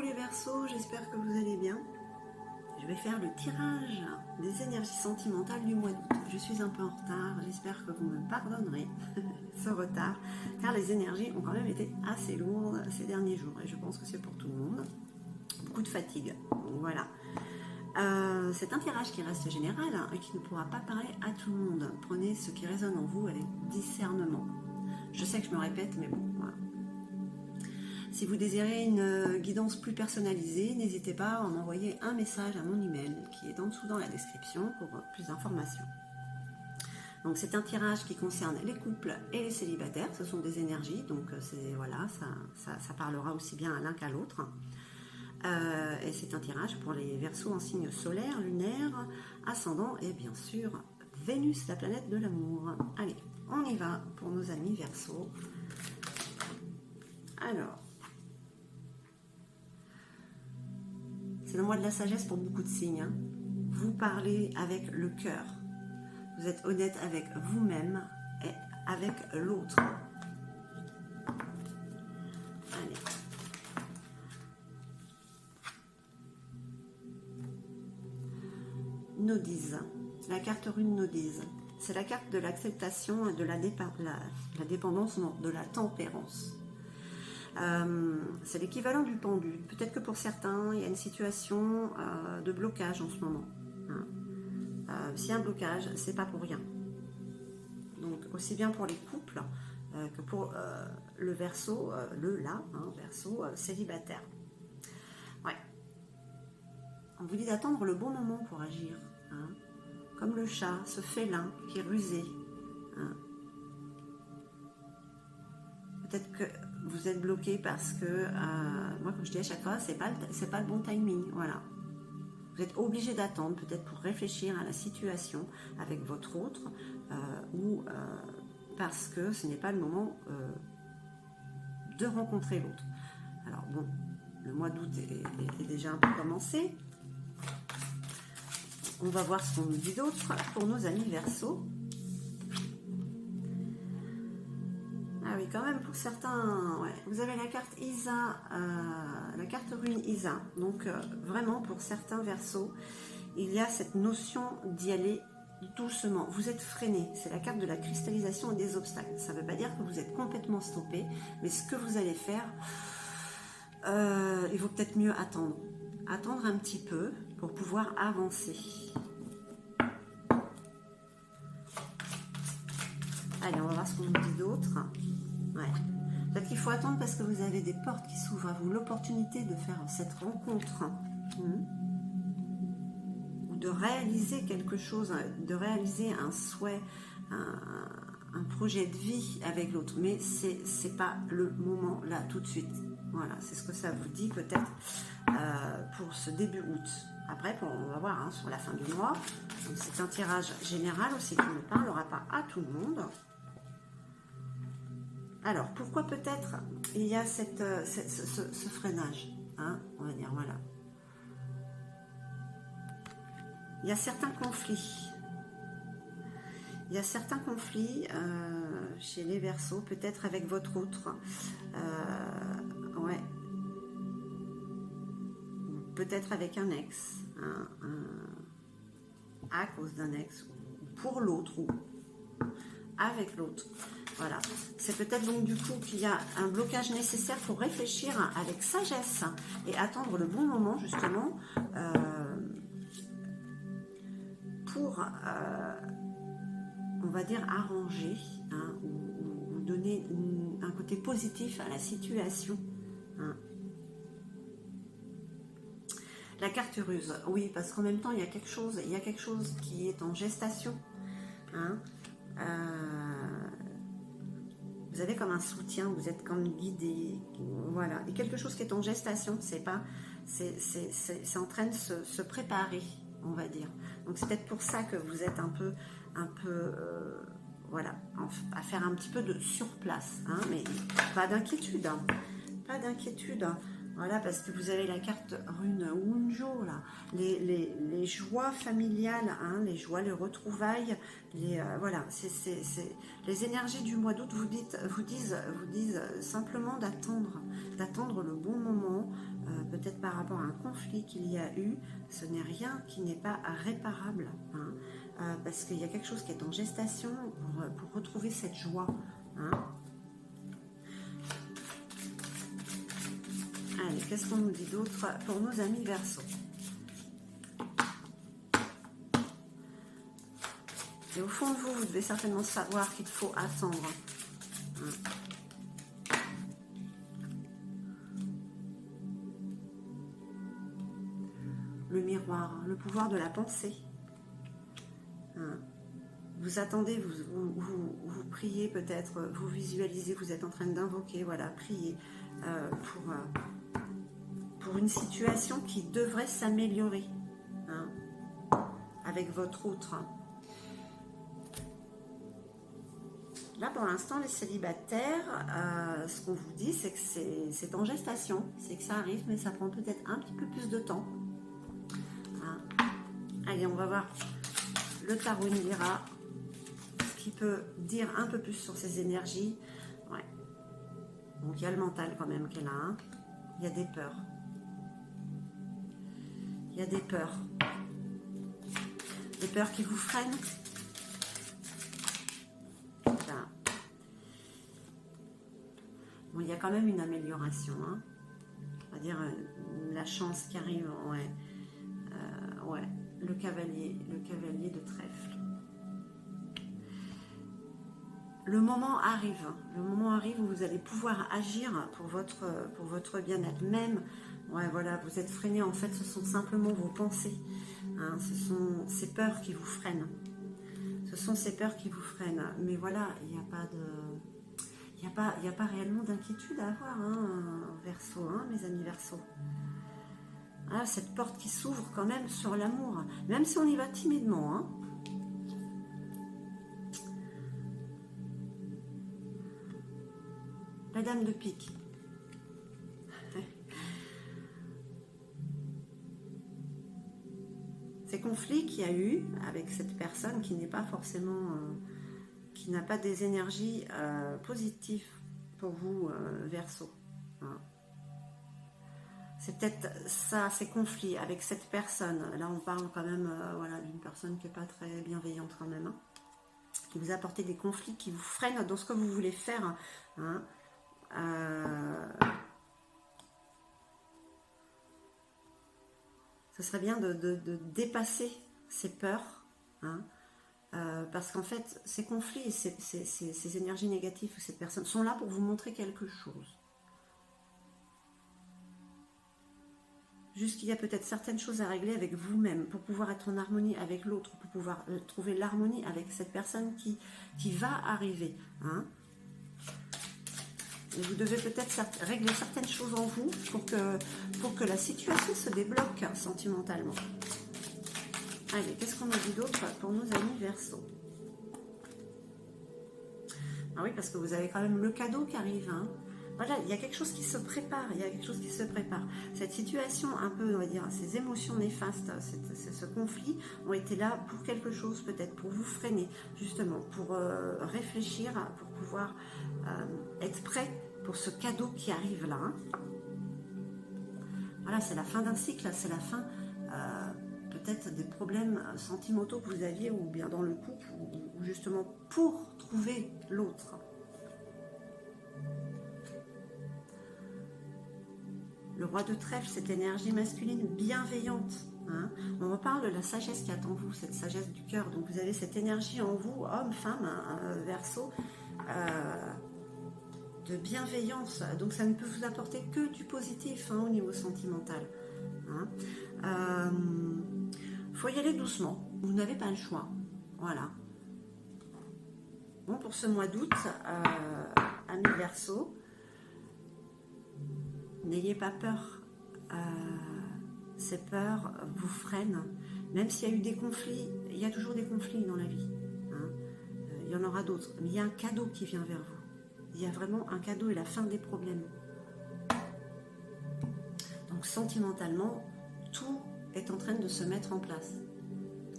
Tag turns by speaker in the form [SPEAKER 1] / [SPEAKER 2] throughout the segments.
[SPEAKER 1] les Verseaux, j'espère que vous allez bien. Je vais faire le tirage des énergies sentimentales du mois d'août. Je suis un peu en retard, j'espère que vous me pardonnerez ce retard, car les énergies ont quand même été assez lourdes ces derniers jours, et je pense que c'est pour tout le monde. Beaucoup de fatigue, donc voilà. C'est un tirage qui reste général et qui ne pourra pas parler à tout le monde. Prenez ce qui résonne en vous avec discernement. Je sais que je me répète, mais bon, voilà. Si vous désirez une guidance plus personnalisée, n'hésitez pas à m'envoyer un message à mon email qui est en dessous dans la description pour plus d'informations. Donc c'est un tirage qui concerne les couples et les célibataires, ce sont des énergies, donc voilà, ça parlera aussi bien à l'un qu'à l'autre. Et c'est un tirage pour les Verseaux en signe solaire, lunaire, ascendant et bien sûr Vénus, la planète de l'amour. Allez, on y va pour nos amis Verseaux. Alors, c'est le mois de la sagesse pour beaucoup de signes. Hein. Vous parlez avec le cœur. Vous êtes honnête avec vous-même et avec l'autre. Allez. Nodise. La carte rune Nodise. C'est la carte de l'acceptation et de la dépendance, non, de la tempérance. C'est l'équivalent du pendu. Peut-être que pour certains, il y a une situation de blocage en ce moment. Hein. S'il y a un blocage, c'est pas pour rien. Donc, aussi bien pour les couples que pour le Verseau, Verseau célibataire. Ouais. On vous dit d'attendre le bon moment pour agir. Hein. Comme le chat, ce félin qui est rusé. Hein. Peut-être que vous êtes bloqué parce que, moi comme je dis à chaque fois, c'est pas le bon timing, voilà. Vous êtes obligé d'attendre, peut-être pour réfléchir à la situation avec votre autre, ou parce que ce n'est pas le moment de rencontrer l'autre. Alors bon, le mois d'août est déjà un peu commencé. On va voir ce qu'on nous dit d'autre pour nos amis Verseaux. Ah oui, quand même, pour certains, ouais. Vous avez la carte Isa, la carte rune Isa. Donc, vraiment, pour certains Verseaux, il y a cette notion d'y aller doucement. Vous êtes freiné. C'est la carte de la cristallisation et des obstacles. Ça ne veut pas dire que vous êtes complètement stoppé, mais ce que vous allez faire, il vaut peut-être mieux attendre. Attendre un petit peu pour pouvoir avancer. Allez, on va voir ce qu'on nous dit d'autre. Ouais. Peut-être qu'il faut attendre parce que vous avez des portes qui s'ouvrent à vous, l'opportunité de faire cette rencontre. Ou de réaliser quelque chose, de réaliser un souhait, un projet de vie avec l'autre. Mais c'est pas le moment là, tout de suite. Voilà, c'est ce que ça vous dit peut-être pour ce début août. Après, on va voir sur la fin du mois. C'est un tirage général aussi qui ne parlera pas à tout le monde. Alors, pourquoi peut-être il y a ce freinage, hein, on va dire, voilà. Il y a certains conflits. Il y a certains conflits chez les Verseaux, peut-être avec votre autre. Ouais. Peut-être avec un ex, à cause d'un ex, ou pour l'autre, ou avec l'autre. Voilà. C'est peut-être donc du coup qu'il y a un blocage nécessaire pour réfléchir avec sagesse et attendre le bon moment justement pour, on va dire, arranger, hein, ou donner un côté positif à la situation. Hein. La carte ruse, oui, parce qu'en même temps, il y a quelque chose qui est en gestation. Hein. Vous avez comme un soutien, vous êtes comme guidé, voilà. Et quelque chose qui est en gestation, c'est en train de se préparer, on va dire. Donc c'est peut-être pour ça que vous êtes un peu, voilà, à faire un petit peu de surplace, hein, mais pas d'inquiétude, hein, pas d'inquiétude. Hein. Voilà, parce que vous avez la carte rune Wunjo, là, les joies familiales, hein, les joies, les retrouvailles, voilà, c'est les énergies du mois d'août vous disent simplement d'attendre le bon moment, peut-être par rapport à un conflit qu'il y a eu, ce n'est rien qui n'est pas réparable, hein, parce qu'il y a quelque chose qui est en gestation pour retrouver cette joie. Hein. Allez, qu'est-ce qu'on nous dit d'autre pour nos amis Verseaux? Et au fond de vous, vous devez certainement savoir qu'il faut attendre. Hein. Le miroir, le pouvoir de la pensée. Hein. Vous attendez, vous priez peut-être, vous visualisez, vous êtes en train d'invoquer, voilà, prier pour une situation qui devrait s'améliorer, hein, avec votre autre. Là, pour l'instant, les célibataires, ce qu'on vous dit, c'est que c'est en gestation, c'est que ça arrive, mais ça prend peut-être un petit peu plus de temps. Hein. Allez, on va voir le tarot Indira, ce qui peut dire un peu plus sur ces énergies. Ouais. Donc, il y a le mental quand même qui est là. Hein. Il y a des peurs. Il y a des peurs. Des peurs qui vous freinent. Là. Bon, il y a quand même une amélioration. Hein. On va dire la chance qui arrive. Ouais. Ouais. Le cavalier de trèfle. Le moment arrive où vous allez pouvoir agir pour votre bien-être. Même, ouais, voilà, vous êtes freiné, en fait, ce sont simplement vos pensées. Hein, ce sont ces peurs qui vous freinent. Ce sont ces peurs qui vous freinent. Mais voilà, il n'y a pas de... Il n'y a pas réellement d'inquiétude à avoir, hein, Verseau, hein, mes amis Verseau. Ah, cette porte qui s'ouvre quand même sur l'amour, même si on y va timidement, hein. La dame de pique. Ces conflits qu'il y a eu avec cette personne qui n'est pas forcément, qui n'a pas des énergies positives pour vous, Verseau. Hein. C'est peut-être ça, ces conflits avec cette personne. Là, on parle quand même voilà, d'une personne qui n'est pas très bienveillante quand même. Hein, qui vous a apporté des conflits qui vous freinent dans ce que vous voulez faire. Hein. Ce serait bien de dépasser ces peurs, hein, parce qu'en fait, ces conflits et ces énergies négatives ou cette personne sont là pour vous montrer quelque chose. Juste qu'il y a peut-être certaines choses à régler avec vous-même pour pouvoir être en harmonie avec l'autre, pour pouvoir trouver l'harmonie avec cette personne qui va arriver. Hein. Vous devez peut-être régler certaines choses en vous pour que la situation se débloque sentimentalement. Allez, qu'est-ce qu'on a dit d'autre pour nos amis Verseaux? Ah oui, parce que vous avez quand même le cadeau qui arrive. Hein. Voilà, il y a quelque chose qui se prépare. Il y a quelque chose qui se prépare. Cette situation un peu, on va dire, ces émotions néfastes, ce conflit ont été là pour quelque chose, peut-être pour vous freiner, justement, pour réfléchir, pour pouvoir être prêt pour ce cadeau qui arrive là. Hein. Voilà, c'est la fin d'un cycle, c'est la fin peut-être des problèmes sentimentaux que vous aviez, ou bien dans le couple, ou justement pour trouver l'autre. Le roi de trèfle, cette énergie masculine bienveillante. Hein. On reparle de la sagesse qui attend vous, cette sagesse du cœur. Donc vous avez cette énergie en vous, homme, femme, Verseau, de bienveillance. Donc ça ne peut vous apporter que du positif, hein, au niveau sentimental. Hein. Faut y aller doucement. Vous n'avez pas le choix. Voilà. Bon, pour ce mois d'août, amis Verseau, n'ayez pas peur. Ces peurs vous freinent. Même s'il y a eu des conflits, il y a toujours des conflits dans la vie. Hein. Il y en aura d'autres. Mais il y a un cadeau qui vient vers vous. Il y a vraiment un cadeau et la fin des problèmes. Donc sentimentalement, tout est en train de se mettre en place.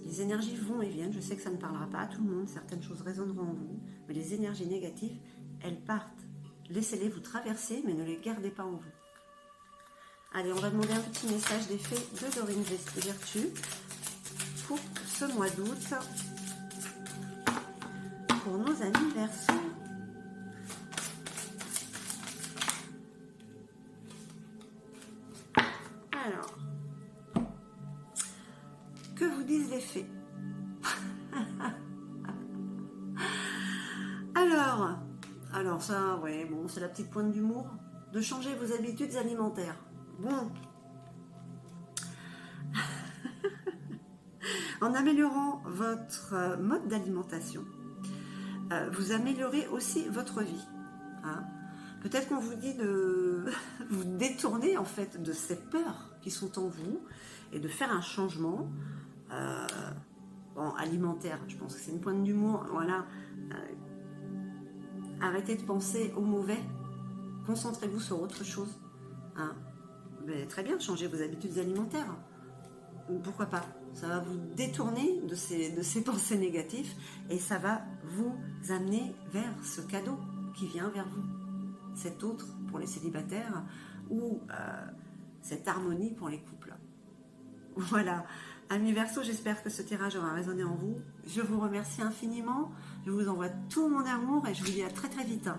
[SPEAKER 1] Les énergies vont et viennent. Je sais que ça ne parlera pas à tout le monde. Certaines choses résonneront en vous. Mais les énergies négatives, elles partent. Laissez-les vous traverser, mais ne les gardez pas en vous. Allez, on va demander un petit message des fées de Dorine Virtue pour ce mois d'août, pour nos amis Verseaux. Alors, que vous disent les fées? Alors ça, ouais, bon, c'est la petite pointe d'humour, de changer vos habitudes alimentaires. Bon, en améliorant votre mode d'alimentation, vous améliorez aussi votre vie. Hein. Peut-être qu'on vous dit de vous détourner en fait de ces peurs qui sont en vous et de faire un changement alimentaire. Je pense que c'est une pointe d'humour. Voilà. Arrêtez de penser au mauvais. Concentrez-vous sur autre chose. Hein. Mais très bien, changez vos habitudes alimentaires. Pourquoi pas? Ça va vous détourner de ces pensées négatives et ça va vous amener vers ce cadeau qui vient vers vous. Cet autre pour les célibataires ou cette harmonie pour les couples. Voilà. Amis Verseaux, j'espère que ce tirage aura résonné en vous. Je vous remercie infiniment. Je vous envoie tout mon amour et je vous dis à très très vite.